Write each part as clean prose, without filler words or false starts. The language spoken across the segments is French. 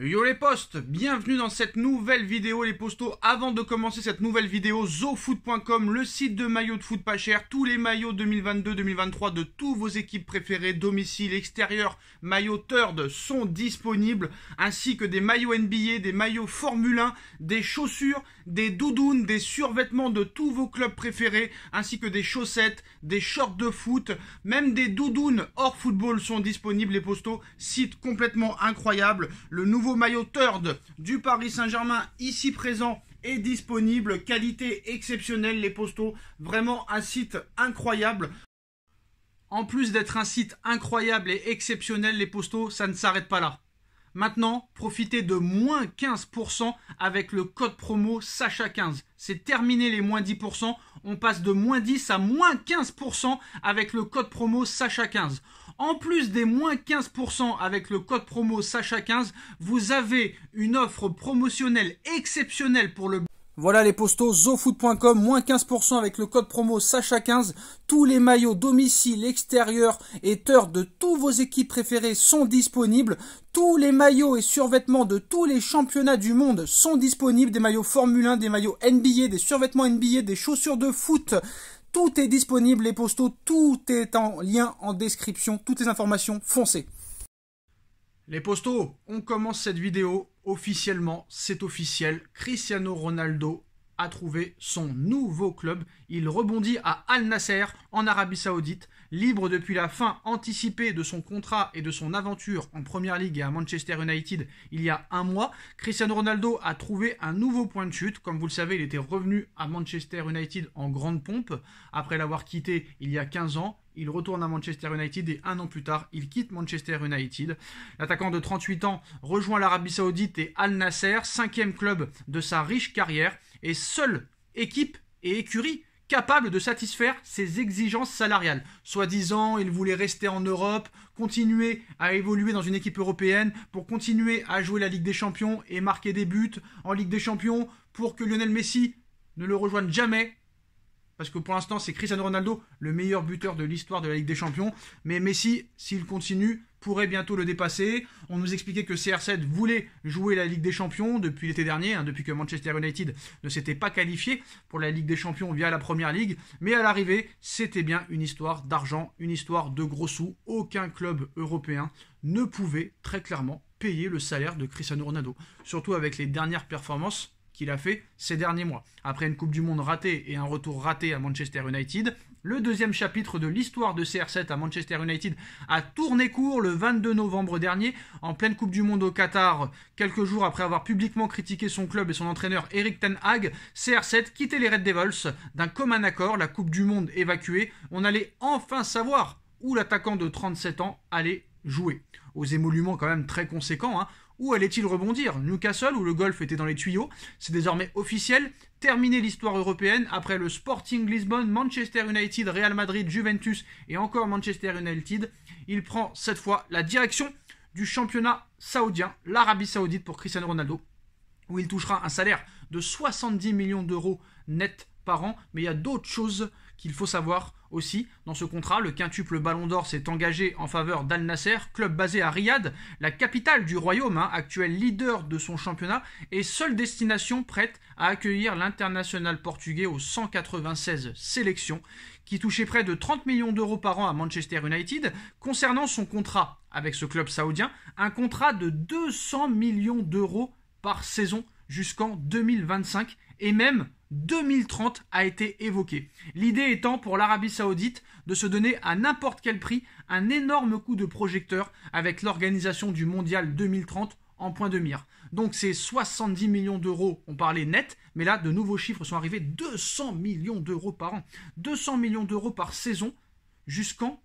Yo les postes, bienvenue dans cette nouvelle vidéo les postos. Avant de commencer cette nouvelle vidéo, zofoot.com, le site de maillots de foot pas cher, tous les maillots 2022-2023 de tous vos équipes préférées, domicile, extérieur, maillots third sont disponibles, ainsi que des maillots NBA, des maillots Formule 1, des chaussures, des doudounes, des survêtements de tous vos clubs préférés, ainsi que des chaussettes, des shorts de foot, même des doudounes hors football sont disponibles les postos. Site complètement incroyable. Le nouveau maillot third du Paris Saint-Germain ici présent est disponible, qualité exceptionnelle les postos, vraiment un site incroyable. En plus d'être un site incroyable et exceptionnel les postos, ça ne s'arrête pas là. Maintenant, profitez de moins 15% avec le code promo Sacha15. C'est terminé les moins 10%, on passe de moins 10 à moins 15% avec le code promo Sacha15. En plus des moins 15% avec le code promo Sacha15, vous avez une offre promotionnelle exceptionnelle pour le... Voilà les postos, zofoot.com, moins 15% avec le code promo Sacha15. Tous les maillots domicile, extérieur et third de tous vos équipes préférées sont disponibles. Tous les maillots et survêtements de tous les championnats du monde sont disponibles. Des maillots Formule 1, des maillots NBA, des survêtements NBA, des chaussures de foot. Tout est disponible les postos, tout est en lien en description, toutes les informations, foncez. Les postos, on commence cette vidéo officiellement, c'est officiel. Cristiano Ronaldo a trouvé son nouveau club. Il rebondit à Al Nasser en Arabie Saoudite, libre depuis la fin anticipée de son contrat et de son aventure en Première Ligue et à Manchester United il y a un mois. Cristiano Ronaldo a trouvé un nouveau point de chute. Comme vous le savez, il était revenu à Manchester United en grande pompe après l'avoir quitté il y a 15 ans. Il retourne à Manchester United et un an plus tard, il quitte Manchester United. L'attaquant de 38 ans rejoint l'Arabie Saoudite et Al Nasser, 5e club de sa riche carrière et seule équipe et écurie capable de satisfaire ses exigences salariales. Soi-disant, il voulait rester en Europe, continuer à évoluer dans une équipe européenne pour continuer à jouer la Ligue des Champions et marquer des buts en Ligue des Champions pour que Lionel Messi ne le rejoigne jamais. Parce que pour l'instant, c'est Cristiano Ronaldo, le meilleur buteur de l'histoire de la Ligue des Champions. Mais Messi, s'il continue, pourrait bientôt le dépasser. On nous expliquait que CR7 voulait jouer la Ligue des Champions depuis l'été dernier, depuis que Manchester United ne s'était pas qualifié pour la Ligue des Champions via la Première Ligue. Mais à l'arrivée, c'était bien une histoire d'argent, une histoire de gros sous. Aucun club européen ne pouvait très clairement payer le salaire de Cristiano Ronaldo. Surtout avec les dernières performances qu'il a fait ces derniers mois. Après une Coupe du Monde ratée et un retour raté à Manchester United, le deuxième chapitre de l'histoire de CR7 à Manchester United a tourné court le 22 novembre dernier, en pleine Coupe du Monde au Qatar, quelques jours après avoir publiquement critiqué son club et son entraîneur Erik ten Hag. CR7 quittait les Red Devils d'un commun accord, la Coupe du Monde évacuée. On allait enfin savoir où l'attaquant de 37 ans allait jouer. Aux émoluments quand même très conséquents, Où allait-il rebondir? Newcastle, où le golf était dans les tuyaux? C'est désormais officiel. Terminé l'histoire européenne après le Sporting Lisbonne, Manchester United, Real Madrid, Juventus et encore Manchester United. Il prend cette fois la direction du championnat saoudien, l'Arabie Saoudite pour Cristiano Ronaldo, où il touchera un salaire de 70 millions d'euros net par an. Mais il y a d'autres choses qu'il faut savoir aussi. Dans ce contrat, le quintuple Ballon d'Or s'est engagé en faveur d'Al Nasser, club basé à Riyad, la capitale du royaume, actuel leader de son championnat et seule destination prête à accueillir l'international portugais aux 196 sélections, qui touchait près de 30 millions d'euros par an à Manchester United. Concernant son contrat avec ce club saoudien, un contrat de 200 millions d'euros par saison jusqu'en 2025 et même 2030 a été évoqué. L'idée étant pour l'Arabie Saoudite de se donner à n'importe quel prix un énorme coup de projecteur avec l'organisation du Mondial 2030 en point de mire. Donc c'est 70 millions d'euros, on parlait net, mais là de nouveaux chiffres sont arrivés, 200 millions d'euros par an, 200 millions d'euros par saison jusqu'en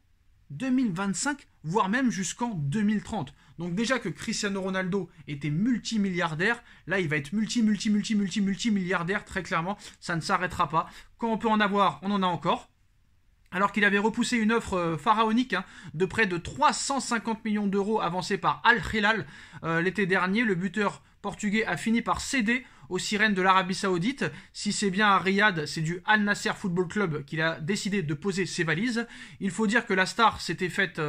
2025, voire même jusqu'en 2030. Donc déjà que Cristiano Ronaldo était multimilliardaire, là il va être multimilliardaire, très clairement, ça ne s'arrêtera pas. Quand on peut en avoir, on en a encore. Alors qu'il avait repoussé une offre pharaonique de près de 350 millions d'euros avancée par Al Hilal l'été dernier, le buteur portugais a fini par céder aux sirènes de l'Arabie Saoudite. Si c'est bien à Riyad, c'est du Al Nasser Football Club qu'il a décidé de poser ses valises. Il faut dire que la star s'était faite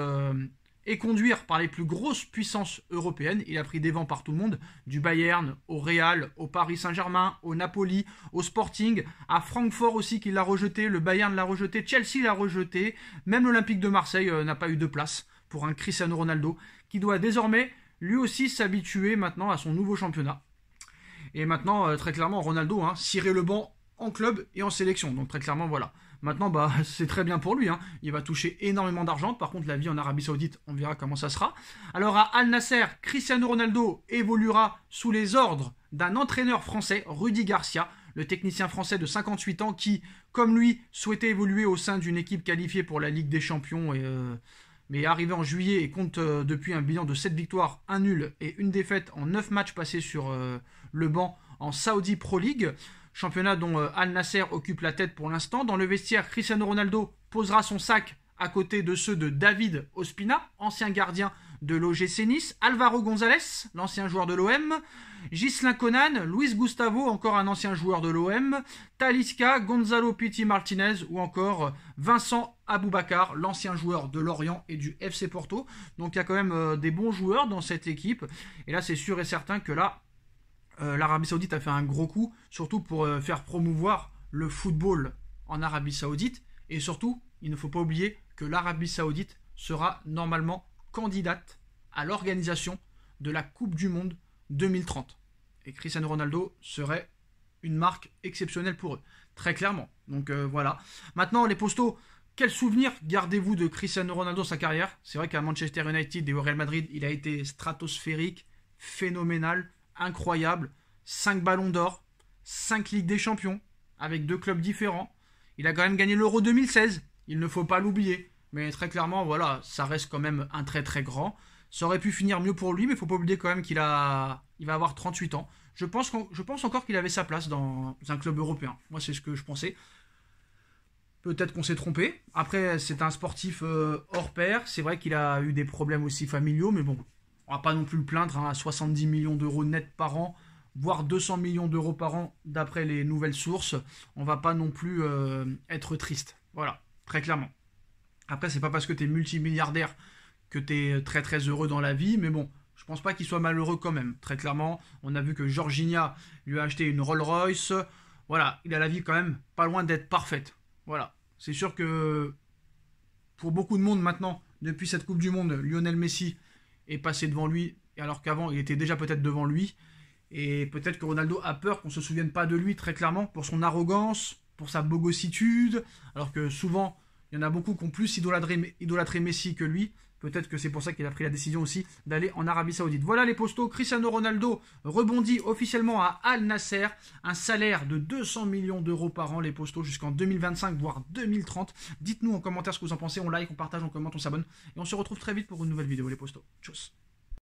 et conduire par les plus grosses puissances européennes. Il a pris des vents par tout le monde, du Bayern au Real, au Paris Saint-Germain, au Napoli, au Sporting, à Francfort aussi qui l'a rejeté, le Bayern l'a rejeté, Chelsea l'a rejeté, même l'Olympique de Marseille n'a pas eu de place pour un Cristiano Ronaldo qui doit désormais lui aussi s'habituer maintenant à son nouveau championnat. Et maintenant, très clairement, Ronaldo cirait le banc en club et en sélection. Donc très clairement, voilà. Maintenant, c'est très bien pour lui. Il va toucher énormément d'argent. Par contre, la vie en Arabie Saoudite, on verra comment ça sera. Alors à Al Nasser, Cristiano Ronaldo évoluera sous les ordres d'un entraîneur français, Rudy Garcia, le technicien français de 58 ans qui, comme lui, souhaitait évoluer au sein d'une équipe qualifiée pour la Ligue des Champions mais arrivé en juillet et compte depuis un bilan de 7 victoires, 1 nul et 1 défaite en 9 matchs passés sur le banc en Saudi Pro League. Championnat dont Al Nasser occupe la tête pour l'instant. Dans le vestiaire, Cristiano Ronaldo posera son sac à côté de ceux de David Ospina, ancien gardien de l'OGC Nice, Alvaro González, l'ancien joueur de l'OM, Ghislain Conan, Luis Gustavo, encore un ancien joueur de l'OM, Talisca, Gonzalo Piti Martinez ou encore Vincent Aboubakar, l'ancien joueur de Lorient et du FC Porto. Donc il y a quand même des bons joueurs dans cette équipe. Et là, c'est sûr et certain que là, l'Arabie Saoudite a fait un gros coup, surtout pour faire promouvoir le football en Arabie Saoudite. Et surtout, il ne faut pas oublier que l'Arabie Saoudite sera normalement candidate à l'organisation de la Coupe du Monde 2030. Et Cristiano Ronaldo serait une marque exceptionnelle pour eux, très clairement. Donc voilà. Maintenant, les postos, quel souvenir gardez-vous de Cristiano Ronaldo, sa carrière? C'est vrai qu'à Manchester United et au Real Madrid, il a été stratosphérique, phénoménal, incroyable. 5 ballons d'or, 5 Ligues des Champions, avec 2 clubs différents. Il a quand même gagné l'Euro 2016, il ne faut pas l'oublier. Mais très clairement, voilà, ça reste quand même un très très grand. Ça aurait pu finir mieux pour lui, mais il ne faut pas oublier quand même il va avoir 38 ans. Je pense encore qu'il avait sa place dans un club européen. Moi, c'est ce que je pensais. Peut-être qu'on s'est trompé. Après, c'est un sportif hors pair. C'est vrai qu'il a eu des problèmes aussi familiaux, mais bon, on va pas non plus le plaindre. À 70 millions d'euros net par an, voire 200 millions d'euros par an, d'après les nouvelles sources. On va pas non plus être triste. Voilà, très clairement. Après, c'est pas parce que tu es multimilliardaire que tu es très très heureux dans la vie, mais bon, je pense pas qu'il soit malheureux quand même. Très clairement, on a vu que Jorginho lui a acheté une Rolls-Royce. Voilà, il a la vie quand même pas loin d'être parfaite. Voilà, c'est sûr que pour beaucoup de monde maintenant, depuis cette Coupe du Monde, Lionel Messi est passé devant lui, alors qu'avant, il était déjà peut-être devant lui. Et peut-être que Ronaldo a peur qu'on ne se souvienne pas de lui, très clairement, pour son arrogance, pour sa bogossitude, alors que souvent, il y en a beaucoup qui ont plus idolâtré Messi que lui. Peut-être que c'est pour ça qu'il a pris la décision aussi d'aller en Arabie Saoudite. Voilà les postos. Cristiano Ronaldo rebondit officiellement à Al Nasser. Un salaire de 200 millions d'euros par an, les postos, jusqu'en 2025, voire 2030. Dites-nous en commentaire ce que vous en pensez. On like, on partage, on commente, on s'abonne. Et on se retrouve très vite pour une nouvelle vidéo, les postos. Tchuss.